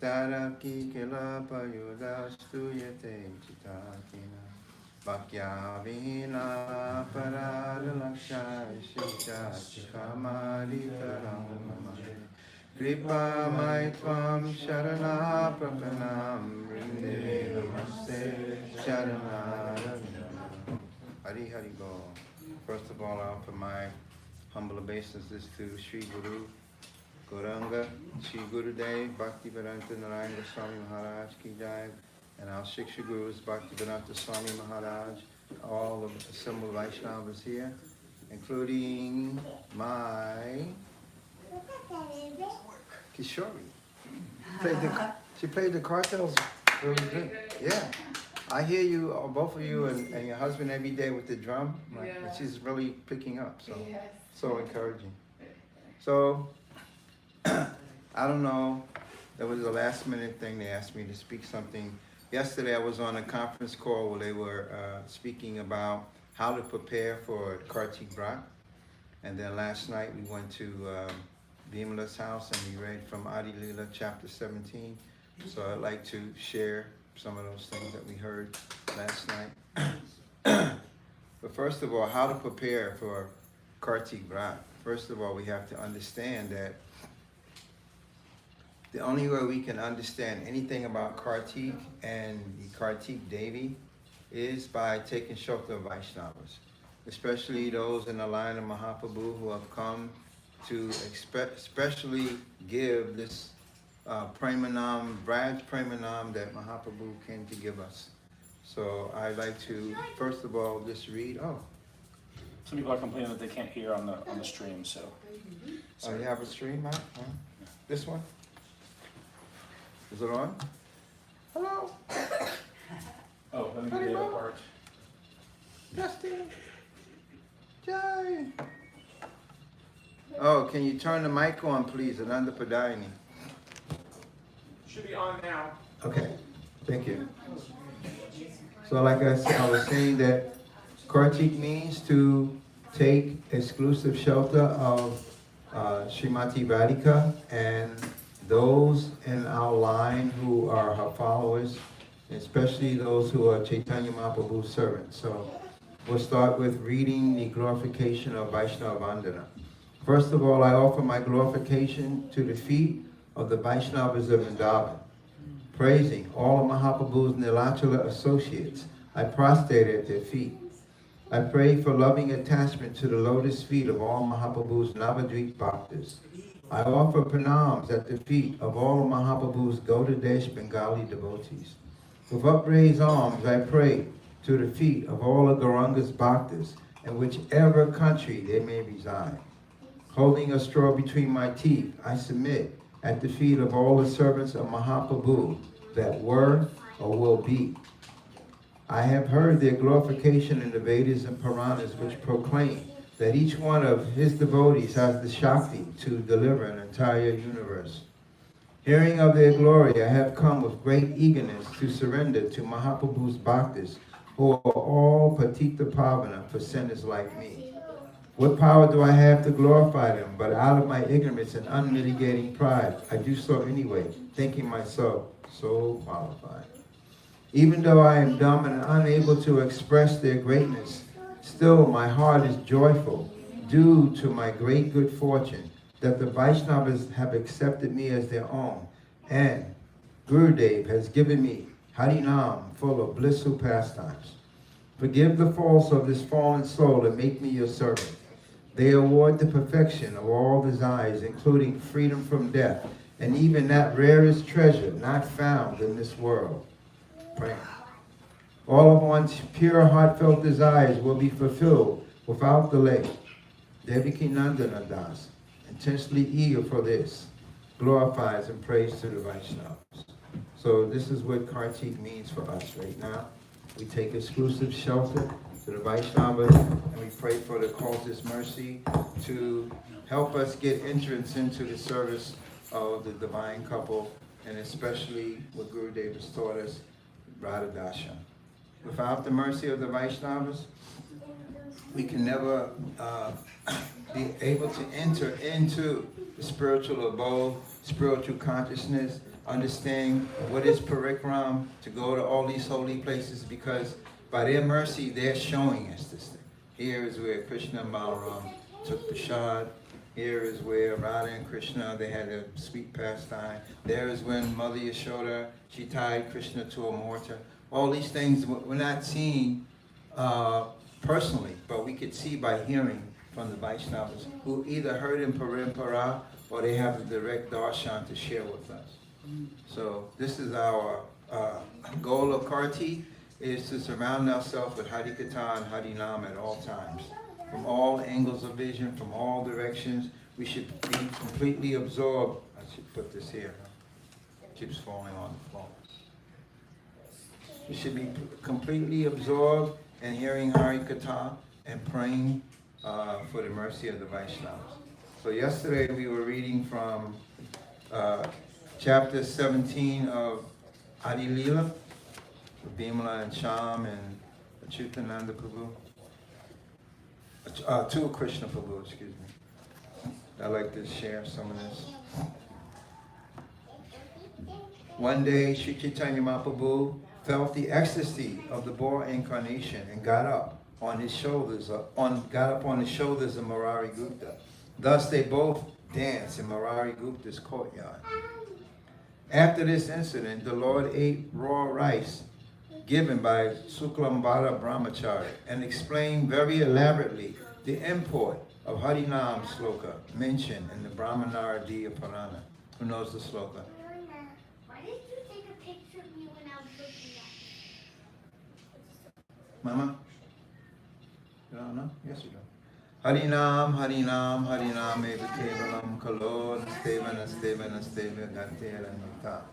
Taraki kilapa yudastu yete chitakina. Vakya vina parada laksha shikta chikamari taramamare. Kripa maitvam sharana prapanam brinde namaste sharanara. Hari Hari Bol. First of all, I offer my humble obeisances to Sri Guru Gauranga, Sri Gurudev, Bhaktivedanta Narayana Swami Maharaj Ki Jai, and our Shiksha Gurus, Bhaktivedanta Swami Maharaj, all of the assembled Vaishnavas here, including my Kishori. She played the cartels really good. Yeah. I hear you, both of you and your husband every day with the drum. Right? Yeah. And she's really picking up, so yes. So encouraging. So, I don't know, that was a last minute thing. They asked me to speak something. Yesterday I was on a conference call where they were speaking about how to prepare for Kartik Brat. And then last night we went to Bimala's house and we read from Adi Lila chapter 17. So I'd like to share some of those things that we heard last night. But first of all, how to prepare for Kartik Brat. First of all, we have to understand that the only way we can understand anything about Kartik and the Kartik Devi is by taking shelter of Vaishnavas, especially those in the line of Mahaprabhu who have come to especially give this Premanam, Braj Premanam that Mahaprabhu came to give us. So I'd like to, first of all, just read. Some people are complaining that they can't hear on the stream, so. Oh, you have a stream, Matt? Huh? This one? Is it on? Hello? Oh, let me get the other part. Justin? Jai? Oh, can you turn the mic on, please, Ananda Padayani? Should be on now. Okay, thank you. So like I said, I was saying that Kartik means to take exclusive shelter of Srimati Radhika and those in our line who are her followers, especially those who are Chaitanya Mahaprabhu's servants. So we'll start with reading the glorification of Vaishnava Vandana. First of all, I offer my glorification to the feet of the Vaishnavas of Vrindavan. Praising all of Mahaprabhu's Nilachala associates, I prostrate at their feet. I pray for loving attachment to the lotus feet of all Mahaprabhu's Navadvip Bhaktas. I offer pranams at the feet of all of Mahaprabhu's Gaudadesh Bengali devotees. With upraised arms, I pray to the feet of all of Gauranga's Bhaktas in whichever country they may reside. Holding a straw between my teeth, I submit at the feet of all the servants of Mahaprabhu that were or will be. I have heard their glorification in the Vedas and Puranas, which proclaim that each one of his devotees has the Shakti to deliver an entire universe. Hearing of their glory, I have come with great eagerness to surrender to Mahaprabhu's Bhaktas, who are all Patita Pavana for sinners like me. What power do I have to glorify them? But out of my ignorance and unmitigating pride, I do so anyway, thinking myself so qualified. Even though I am dumb and unable to express their greatness, still my heart is joyful due to my great good fortune that the Vaishnavas have accepted me as their own, and Gurudev has given me Harinam full of blissful pastimes. Forgive the faults of this fallen soul and make me your servant. They award the perfection of all desires, including freedom from death, and even that rarest treasure not found in this world. Pray. All of one's pure heartfelt desires will be fulfilled without delay. Devaki Nandana Das, intensely eager for this, glorifies and prays to the Vaishnavas. So this is what Kartik means for us right now. We take exclusive shelter to the Vaishnavas, and we pray for the cause's mercy to help us get entrance into the service of the divine couple, and especially what Gurudev has taught us, Radha Dasha. Without the mercy of the Vaishnavas, we can never be able to enter into the spiritual abode, spiritual consciousness understanding what is parikram, to go to all these holy places, because by their mercy, they're showing us this thing. Here is where Krishna and Balaram took prasad. Here is where Radha and Krishna, they had a sweet pastime. There is when Mother Yashoda, she tied Krishna to a mortar. All these things we're not seeing personally, but we could see by hearing from the Vaishnavas, who either heard in Parampara or they have the direct darshan to share with us. So this is our goal of Karti, is to surround ourselves with Harikatha and Harinam at all times. From all angles of vision, from all directions, we should be completely absorbed. I should put this here. It keeps falling on the floor. We should be completely absorbed in hearing Harikatha and praying for the mercy of the Vaishnavas. So yesterday we were reading from chapter 17 of Adi Leela, Bimala and Sham and Achyutananda Prabhu. To Krishna Prabhu, excuse me. I'd like to share some of this. One day, Sri Chaitanya Mahaprabhu felt the ecstasy of the boar incarnation and got up on his shoulders, of Murari Gupta. Thus, they both danced in Murari Gupta's courtyard. After this incident, the Lord ate raw rice given by Suklambara Brahmachari and explained very elaborately the import of Harinam sloka mentioned in the Brahmanaradiya Purana. Who knows the sloka? Why did you take a picture of me when I was looking at Mama? You don't know? Yes, you do. Harinam, Harinam, Harinam eva kevalam kalo nasteva nasteva nasteva gantera nata.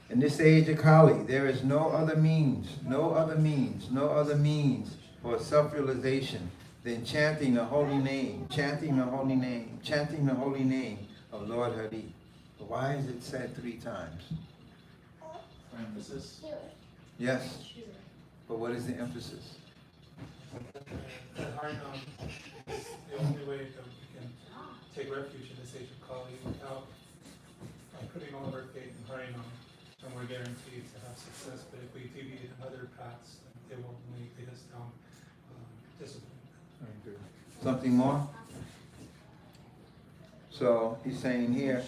In this age of Kali, there is no other means for self-realization than chanting the holy name, chanting the holy name, chanting the holy name of Lord Hari. But why is it said 3 times? For emphasis. Yes, but what is the emphasis? Harinam is the only way that we can take refuge in this age of Kali without putting all of our faith in Harinam. And we're guaranteed to have success, but if we deviate in other paths, they will only lead us down discipline. Something more? So he's saying here,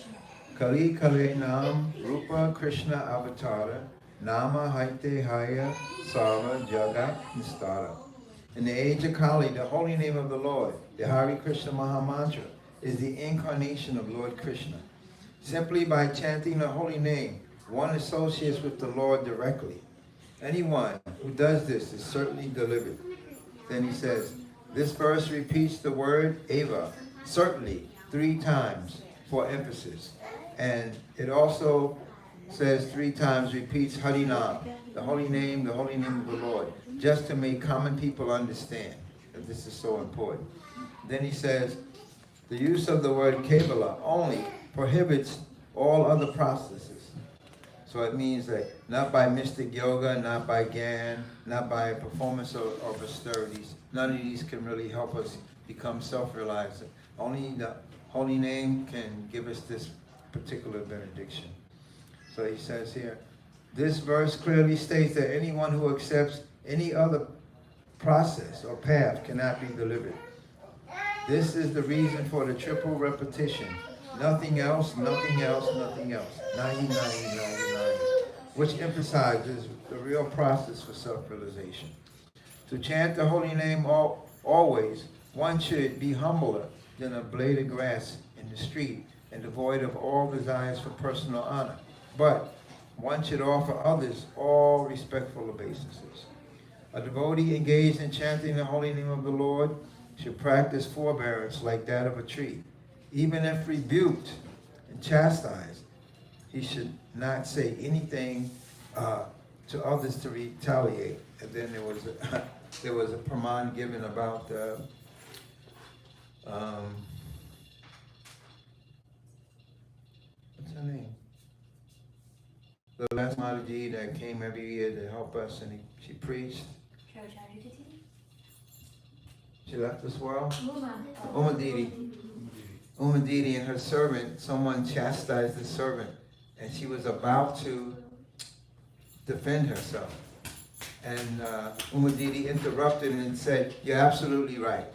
Kali Kale Nam Rupa Krishna Avatara Nama Haite Haya Sava Jagat Nistara. In the age of Kali, the holy name of the Lord, the Hare Krishna Mahamantra, is the incarnation of Lord Krishna. Simply by chanting the holy name, one associates with the Lord directly. Anyone who does this is certainly delivered. Then he says, this verse repeats the word Eva, certainly, 3 times for emphasis. And it also says 3 times, repeats Harinam, the holy name of the Lord, just to make common people understand that this is so important. Then he says, the use of the word Kevala only prohibits all other processes. So it means that not by mystic yoga, not by Gyan, not by performance of austerities, none of these can really help us become self-realized. Only the holy name can give us this particular benediction. So he says here, this verse clearly states that anyone who accepts any other process or path cannot be delivered. This is the reason for the triple repetition. Nothing else, nothing else, nothing else. Nahi, nahi, nahi, nahi. Which emphasizes the real process for self-realization. To chant the holy name always, one should be humbler than a blade of grass in the street and devoid of all desires for personal honor. But one should offer others all respectful obeisances. A devotee engaged in chanting the holy name of the Lord should practice forbearance like that of a tree. Even if rebuked and chastised, he should not say anything to others to retaliate. And then there was a praman given about what's her name? The last Mataji that came every year to help us, and she preached. She left this world. Uma Didi and her servant, someone chastised the servant and she was about to defend herself. And Umudidi interrupted and said, "You're absolutely right."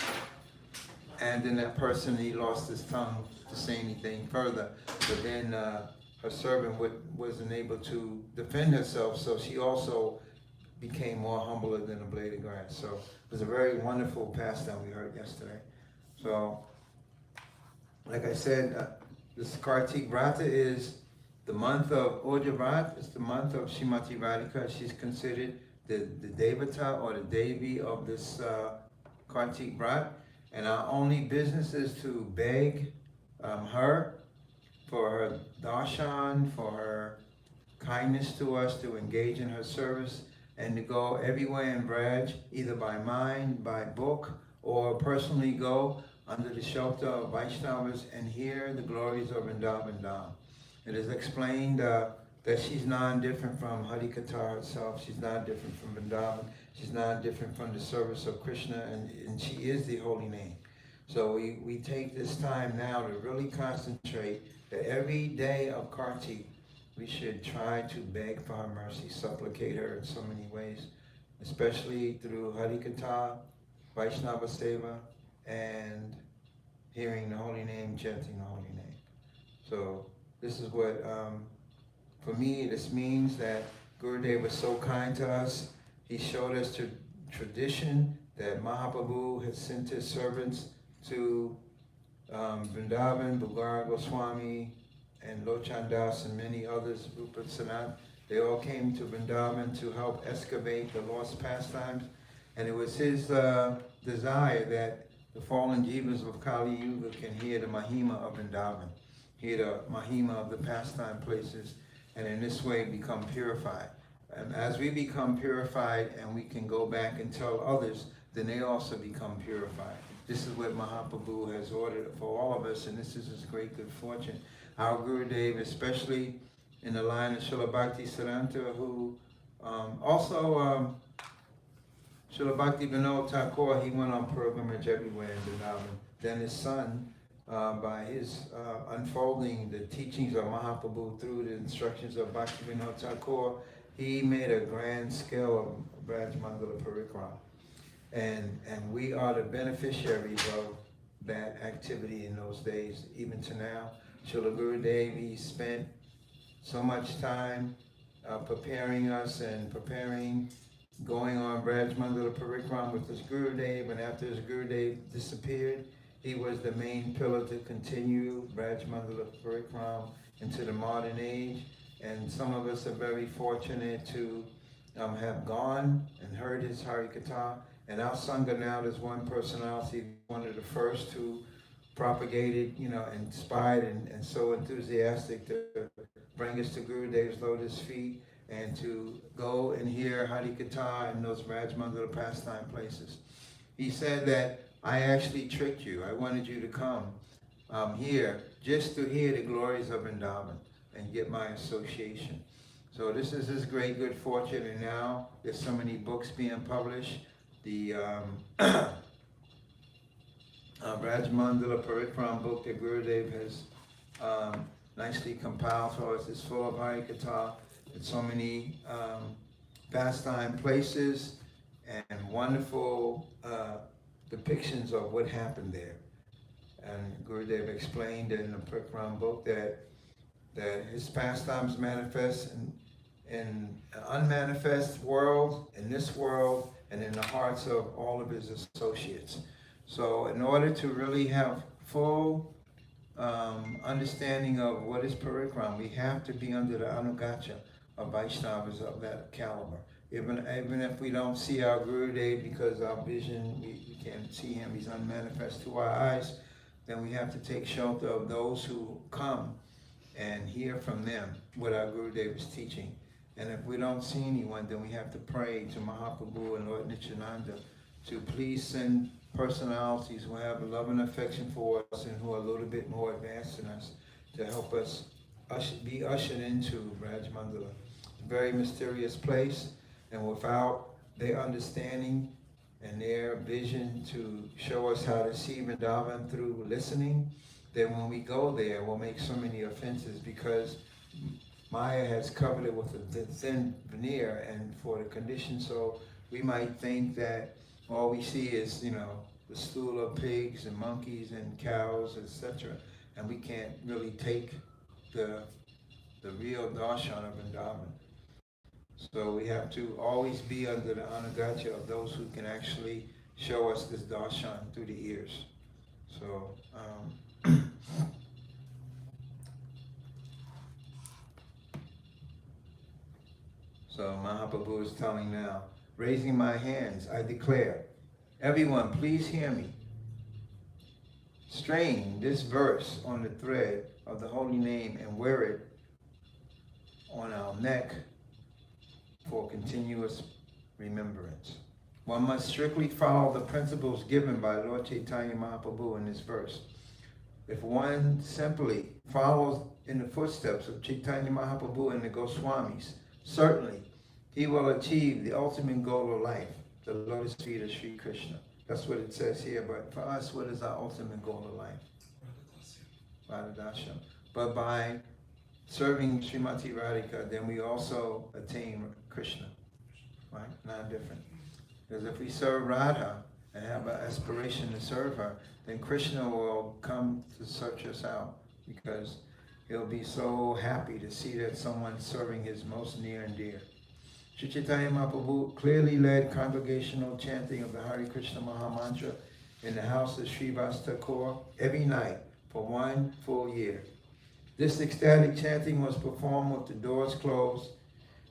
And then that person, he lost his tongue to say anything further. But then her servant wasn't able to defend herself, so she also became more humbler than a blade of grass. So it was a very wonderful pastime we heard yesterday. So, like I said, this Kartik Vrata is the month of Ojavrat. It's the month of Shrimati Radhika. She's considered the Devata or the Devi of this Kartik Vrat. And our only business is to beg her for her darshan, for her kindness to us, to engage in her service, and to go everywhere in Braj, either by mind, by book, or personally go under the shelter of Vaishnavas and hear the glories of Vrindavan Dham. It is explained that she's non-different from Harikatha herself. She's not different from Vrindavan. She's not different from the service of Krishna, and she is the holy name. So we take this time now to really concentrate that every day of Kartik, we should try to beg for her mercy, supplicate her in so many ways, especially through Harikatha, Vaishnava Seva, and hearing the holy name, chanting the holy name. So this is what, for me, this means that Gurudev was so kind to us. He showed us the tradition that Mahaprabhu had sent his servants to Vrindavan, Bhugar Goswami, and Lochandas and many others, Rupa Sanat. They all came to Vrindavan to help excavate the lost pastimes. And it was his desire that the fallen jivas of Kali Yuga can hear the Mahima of Vrindavan, hear the Mahima of the pastime places, and in this way become purified. And as we become purified and we can go back and tell others, then they also become purified. This is what Mahaprabhu has ordered for all of us, and this is his great good fortune. Our Gurudev, especially in the line of Srila Bhakti Siddhanta, who also Srila Bhakti Vinod Thakur, he went on pilgrimage everywhere in Vrindavan. Then his son, by his unfolding the teachings of Mahaprabhu through the instructions of Bhakti Vinod Thakur, he made a grand scale of Braj Mandala Parikram. And we are the beneficiaries of that activity in those days, even to now. Srila Gurudev, he spent so much time preparing us and going on Braj Mandala Parikram with his Gurudev, and after his Gurudev disappeared, he was the main pillar to continue Braj Mandala Parikram into the modern age. And some of us are very fortunate to have gone and heard his Harikatha. And our Sangha now, there's one personality, one of the first who propagated, inspired and so enthusiastic to bring us to Gurudev's lotus feet and to go and hear Harikatha in those Braj Mandala pastime places. He said that I actually tricked you. I wanted you to come here just to hear the glories of Vrindavan and get my association. So this is his great good fortune, and now there's so many books being published. The Braj Mandala Parikram book that Gurudev has nicely compiled for us is full of Harikatha. It's so many pastime places and wonderful depictions of what happened there. And Gurudev explained in the Parikram book that his pastimes manifest in an unmanifest world, in this world, and in the hearts of all of his associates. So in order to really have full understanding of what is Parikram, we have to be under the Anugacha of Vaishnavas of that caliber. Even if we don't see our Gurudev because our vision, we can't see him, he's unmanifest to our eyes, then we have to take shelter of those who come and hear from them what our Gurudev is teaching. And if we don't see anyone, then we have to pray to Mahaprabhu and Lord Nityananda to please send personalities who have love and affection for us and who are a little bit more advanced than us to help us be ushered into Braj Mandala. It's a very mysterious place, and without their understanding and their vision to show us how to see Vrindavan through listening, then when we go there, we'll make so many offenses because Maya has covered it with a thin veneer, and for the condition, so we might think that all we see is, the stool of pigs and monkeys and cows, etc., and we can't really take the real darshan of Vrindavan. So we have to always be under the anugatya of those who can actually show us this darshan through the ears. So, so Mahaprabhu is telling now, raising my hands, I declare, everyone please hear me. Strain this verse on the thread of the holy name and wear it on our neck for continuous remembrance. One must strictly follow the principles given by Lord Chaitanya Mahaprabhu in this verse. If one simply follows in the footsteps of Chaitanya Mahaprabhu and the Goswamis, certainly he will achieve the ultimate goal of life, the lotus feet of Sri Krishna. That's what it says here, but for us, what is our ultimate goal of life? Radhadasya. But by serving Srimati Radhika, then we also attain Krishna, right? Not different. Because if we serve Radha and have an aspiration to serve her, then Krishna will come to search us out, because he'll be so happy to see that someone's serving his most near and dear. Sri Chaitanya Mahaprabhu clearly led congregational chanting of the Hare Krishna Maha Mantra in the house of Srivas Thakur every night for 1 full year. This ecstatic chanting was performed with the doors closed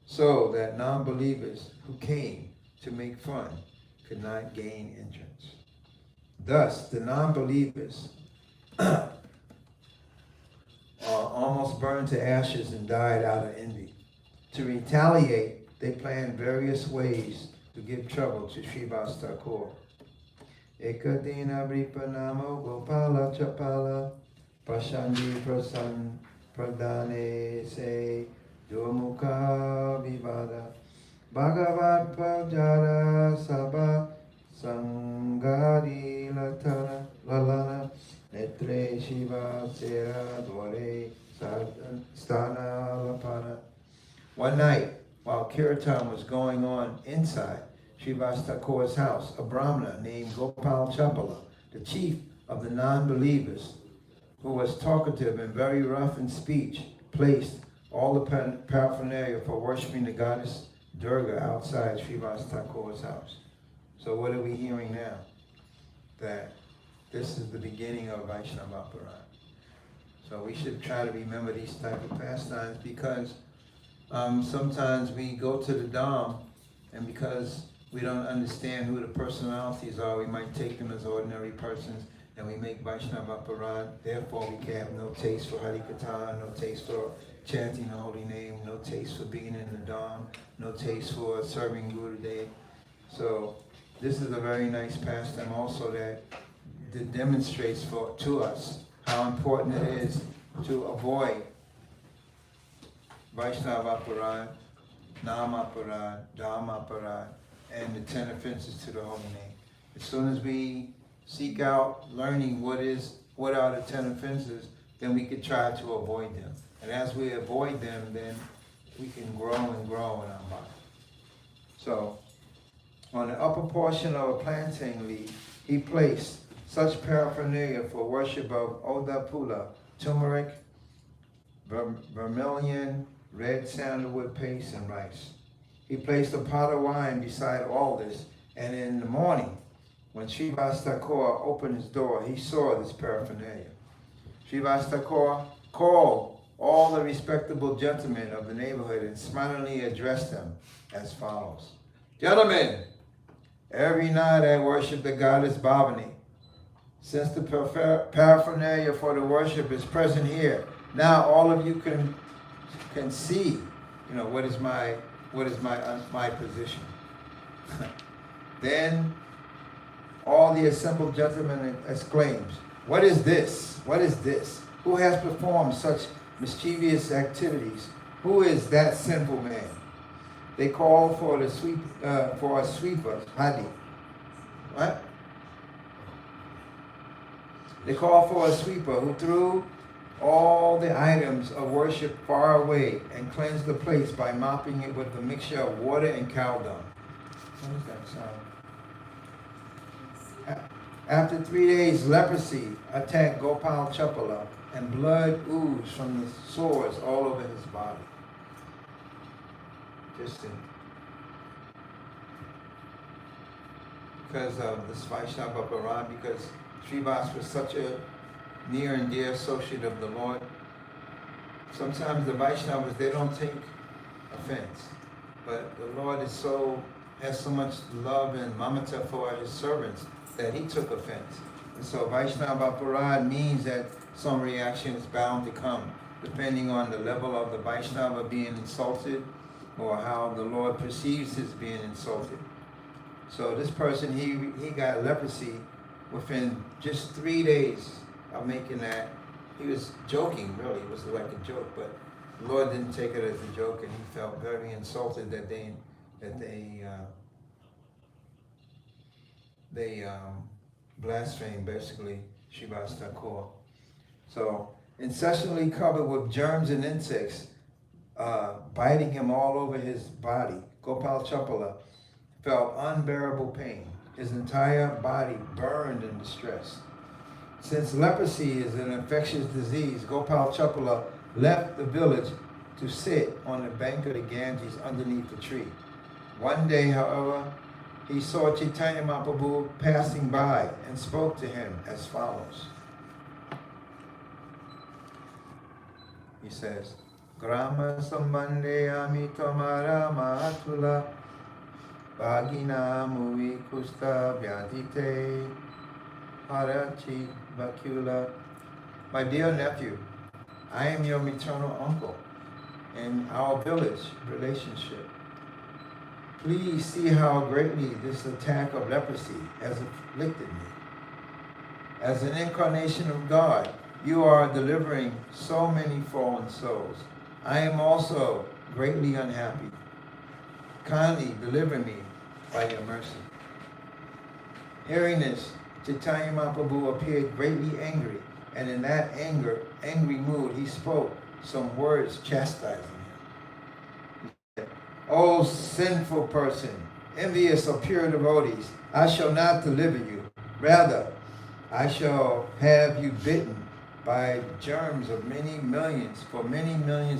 so that non-believers who came to make fun could not gain entrance. Thus, the non-believers are almost burned to ashes and died out of envy. To retaliate, they planned various ways to give trouble to Srivas Thakur. Ekadina Vripanamo Gopala Chapala Prashandi Prasan Pradane Se Durmukha Vivada Bhagavat Pajara Sabha Sangari Latana Lalana Netre Shiva Sera Dware Stana Lapana. One night, while Kirtan was going on inside Srivas Thakur's house, a Brahmana named Gopal Chapala, the chief of the non-believers, who was talkative and very rough in speech, placed all the paraphernalia for worshiping the goddess Durga outside Srivas Thakur's house. So what are we hearing now? That this is the beginning of Vaishnava Paran. So we should try to remember these type of pastimes, because sometimes we go to the Dham, and because we don't understand who the personalities are, we might take them as ordinary persons, and we make Vaishnava Paran. Therefore, we can have no taste for Harikatha, no taste for chanting the holy name, no taste for being in the Dham, no taste for serving Gurudev. So this is a very nice pastime also that demonstrates to us how important it is to avoid Vaishnava Paran, Nama Paran, Dhamma Paran, and the 10 offenses to the holy name. As soon as we seek out learning what are the 10 offenses, then we could try to avoid them. And as we avoid them, then we can grow and grow in our body. So, on the upper portion of a plantain leaf, he placed such paraphernalia for worship of Odapula, turmeric, vermilion, red sandalwood paste, and rice. He placed a pot of wine beside all this, and in the morning, when Srivas Thakur opened his door, he saw this paraphernalia. Srivas Thakur called all the respectable gentlemen of the neighborhood and smilingly addressed them as follows. Gentlemen, every night I worship the goddess Bhavani. Since the paraphernalia for the worship is present here, now all of you can see, what is my position. Then all the assembled gentlemen exclaims, "What is this? What is this? Who has performed such mischievous activities? Who is that sinful man?" They called for a sweeper, Hadi. What? They called for a sweeper who threw all the items of worship far away and cleanse the place by mopping it with a mixture of water and cow dung. What is that sound? After 3 days, leprosy attacked Gopal Chapala and blood oozed from the sores all over his body. Interesting. Because of this Vaishnava Paran, because Srivas was such a near and dear associate of the Lord. Sometimes the Vaishnavas, they don't take offense. But the Lord has so much love and mamata for his servants that he took offense. And so Vaishnava Parad means that some reaction is bound to come, depending on the level of the Vaishnava being insulted or how the Lord perceives his being insulted. So this person, he got leprosy within just 3 days of making that. He was joking, really. It was like a joke, but the Lord didn't take it as a joke, and he felt very insulted that they blasphemed, basically, Srivas Thakur. So, incessantly covered with germs and insects, biting him all over his body, Gopal Chapala felt unbearable pain. His entire body burned in distress. Since leprosy is an infectious disease, Gopal Chapala left the village to sit on the bank of the Ganges underneath the tree. One day, however, he saw Chaitanya Mahaprabhu passing by and spoke to him as follows. He says, Grama sambande amitamara mahatula Bhagina muvi kusta vyadite harachi bakula. My dear nephew, I am your maternal uncle in our village relationship. Please see how greatly this attack of leprosy has afflicted me. As an incarnation of God, you are delivering so many fallen souls. I am also greatly unhappy. Kindly deliver me by your mercy. Hearing this, Chaitanya Mahaprabhu appeared greatly angry, and in that angry mood, he spoke some words chastising him. He said, O sinful person, envious of pure devotees, I shall not deliver you. Rather, I shall have you bitten by germs of many millions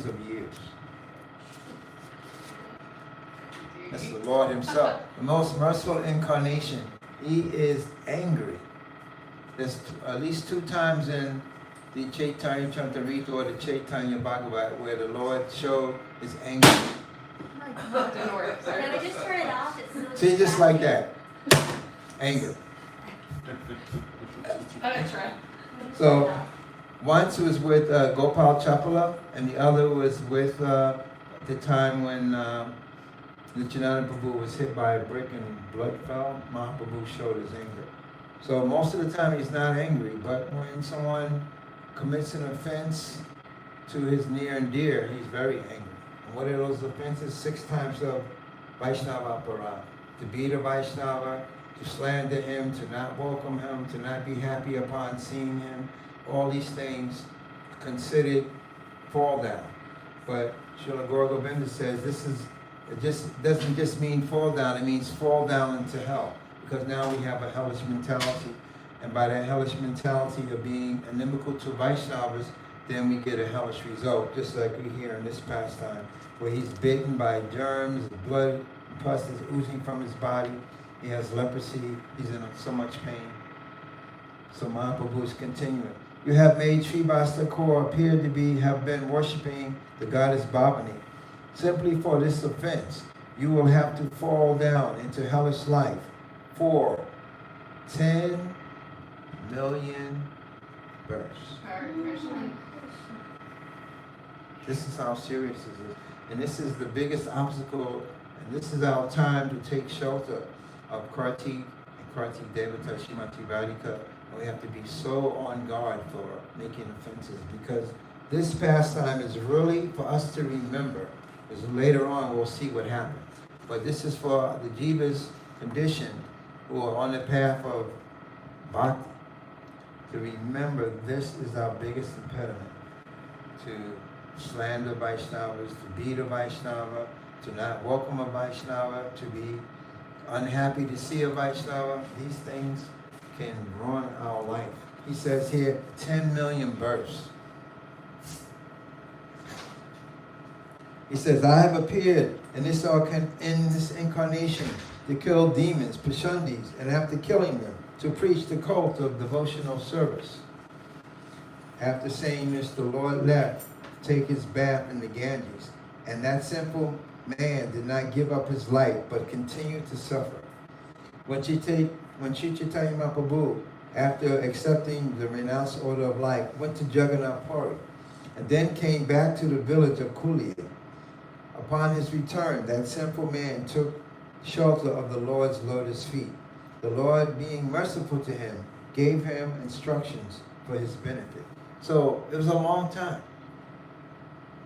of years. That's the Lord himself, the most merciful incarnation. He is angry. There's at least 2 times in the Chaitanya Charitamrita or the Chaitanya Bhagavat where the Lord showed his anger. Can we just turn it off? It's so See, just like that. Anger. So, once was with Gopal Chapala, and the other was with the time when Nityananda Prabhu was hit by a brick and blood fell. Mahaprabhu showed his anger. So most of the time he's not angry, but when someone commits an offense to his near and dear, he's very angry. And what are those offenses? 6 times of Vaishnava Aparad. To beat a Vaishnava, to slander him, to not welcome him, to not be happy upon seeing him. All these things considered fall down. But Srila Gaura Govinda says it just doesn't just mean fall down, it means fall down into hell. Because now we have a hellish mentality. And by that hellish mentality of being inimical to Vaishnavas, then we get a hellish result, just like we hear in this pastime, where he's bitten by germs, blood, pus is oozing from his body, he has leprosy, he's in so much pain. So Mahaprabhu is continuing. You have made Srivas Thakur appear to have been worshipping the goddess Bhavani. Simply for this offense, you will have to fall down into hellish life for 10 million births. This is how serious this is. And this is the biggest obstacle, and this is our time to take shelter of Kartik and Kartik Devata, Srimati Radhika. And we have to be so on guard for making offenses, because this pastime is really for us to remember. Because later on we'll see what happens. But this is for the jivas conditioned who are on the path of bhakti, to remember this is our biggest impediment. to slander Vaishnavas, to beat a Vaishnava, to not welcome a Vaishnava, to be unhappy to see a Vaishnava. These things can ruin our life. He says here, 10 million births. He says, I have appeared in this incarnation to kill demons, Pashundis, and after killing them, to preach the cult of devotional service. After saying this, the Lord left to take his bath in the Ganges, and that simple man did not give up his life, but continued to suffer. When Chaitanya Mahaprabhu, after accepting the renounced order of life, went to Jagannath Puri, and then came back to the village of Kulia. Upon his return, that simple man took shelter of the Lord's lotus feet. The Lord, being merciful to him, gave him instructions for his benefit. So it was a long time.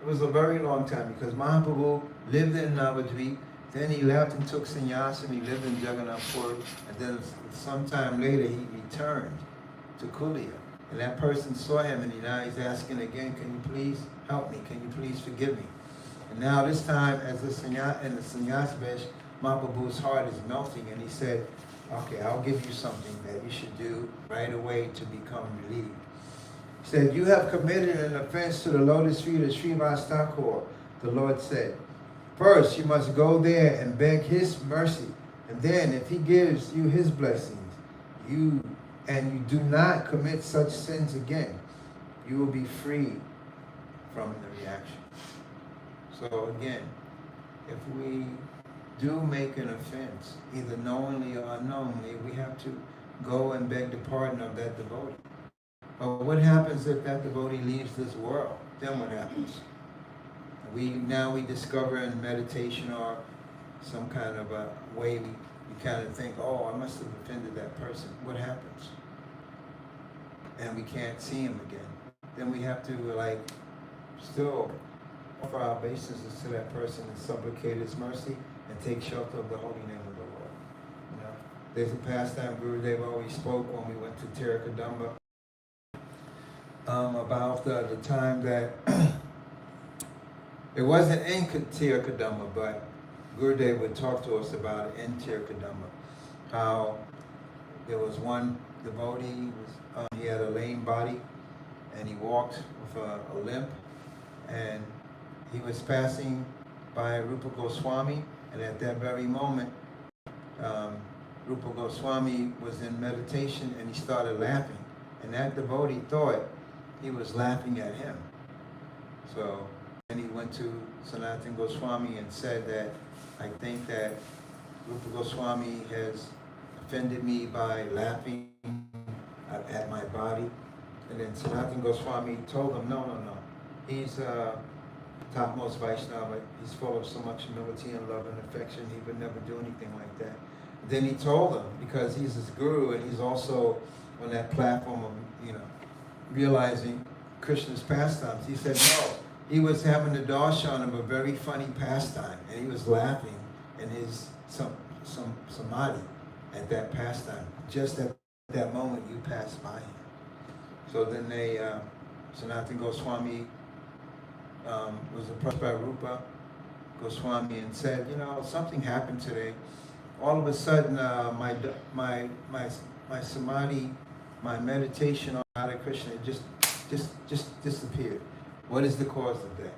It was a very long time because Mahaprabhu lived in Navadvip, then he left and took sannyas and he lived in Jagannath Puri, and then sometime later he returned to Kulia. And that person saw him and now he's asking again, can you please help me? Can you please forgive me? And now this time as the sannyas vesh, Mahaprabhu's heart is melting and he said, okay, I'll give you something that you should do right away to become relieved. He said, you have committed an offense to the lotus feet of Srivas Thakur. The Lord said, first you must go there and beg his mercy. And then if he gives you his blessings, you do not commit such sins again, you will be free from the reaction. So again, if we do make an offense, either knowingly or unknowingly, we have to go and beg the pardon of that devotee. But what happens if that devotee leaves this world? Then what happens? Now we discover in meditation or some kind of a way we kind of think, oh, I must have offended that person. What happens? And we can't see him again. Then we have to still offer our obeisances to that person and supplicate his mercy and take shelter of the holy name of the Lord. You know, there's a pastime Gurudev always spoke when we went to Tirukadamba about the time that it wasn't in Tirukadamba, but Gurudev would talk to us about it in Tirukadamba. How there was one devotee, he had a lame body, and he walked with a limp, and he was passing by Rupa Goswami, and at that very moment, Rupa Goswami was in meditation, and he started laughing, and that devotee thought he was laughing at him. So, and he went to Sanatana Goswami and said that, I think that Rupa Goswami has offended me by laughing at my body. And then Sanatana Goswami told him, no. He's topmost Vaishnava. He's full of so much humility and love and affection. He would never do anything like that. Then he told him, because he's his guru and he's also on that platform of, realizing Krishna's pastimes. He said, no, he was having a darshan of a very funny pastime, and he was laughing in his some samadhi at that pastime. Just at that moment, you passed by him. So then Sanatana Goswami was approached by Rupa Goswami and said, something happened today. All of a sudden, my samadhi, my meditation on Hare Krishna just disappeared. What is the cause of that?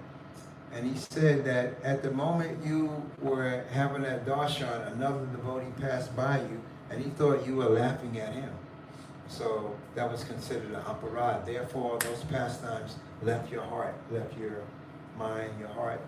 And he said that at the moment you were having that darshan, another devotee passed by you, and he thought you were laughing at him. So that was considered an aparad. Therefore, those pastimes left your heart, left your mind, your heart.